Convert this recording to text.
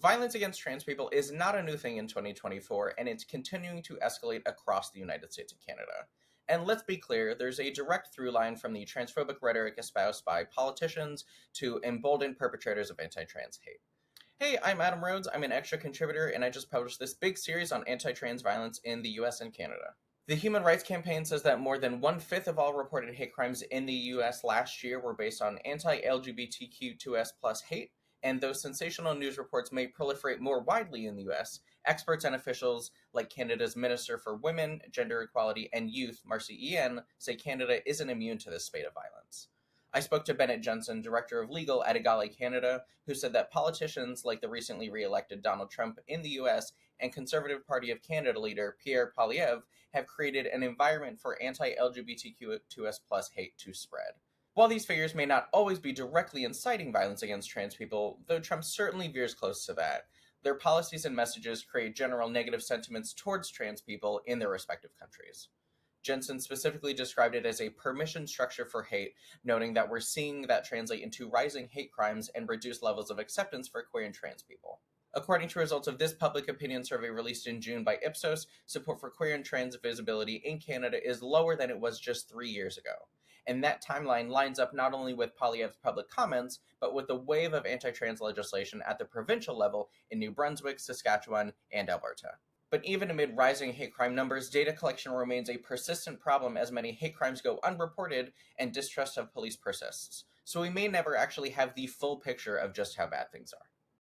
Violence against trans people is not a new thing in 2024, and it's continuing to escalate across the United States and Canada. And let's be clear, there's a direct through line from the transphobic rhetoric espoused by politicians to embolden perpetrators of anti-trans hate. Hey, I'm Adam Rhodes, I'm an Xtra contributor, and I just published this big series on anti-trans violence in the US and Canada. The Human Rights Campaign says that more than 1/5 of all reported hate crimes in the US last year were based on anti-LGBTQ2S+ hate, and though sensational news reports may proliferate more widely in the US, experts and officials like Canada's Minister for Women, Gender Equality, and Youth, Marcy Ian, say Canada isn't immune to this spate of violence. I spoke to Bennett Jensen, Director of Legal at Egali Canada, who said that politicians like the recently re-elected Donald Trump in the US and Conservative Party of Canada leader Pierre Poilievre have created an environment for anti-LGBTQ2S+ hate to spread. While these figures may not always be directly inciting violence against trans people, though Trump certainly veers close to that, their policies and messages create general negative sentiments towards trans people in their respective countries. Jensen specifically described it as a permission structure for hate, noting that we're seeing that translate into rising hate crimes and reduced levels of acceptance for queer and trans people. According to results of this public opinion survey released in June by Ipsos, support for queer and trans visibility in Canada is lower than it was just 3 years ago. And that timeline lines up not only with Poilievre's public comments, but with the wave of anti-trans legislation at the provincial level in New Brunswick, Saskatchewan, and Alberta. But even amid rising hate crime numbers, data collection remains a persistent problem as many hate crimes go unreported and distrust of police persists. So we may never actually have the full picture of just how bad things are.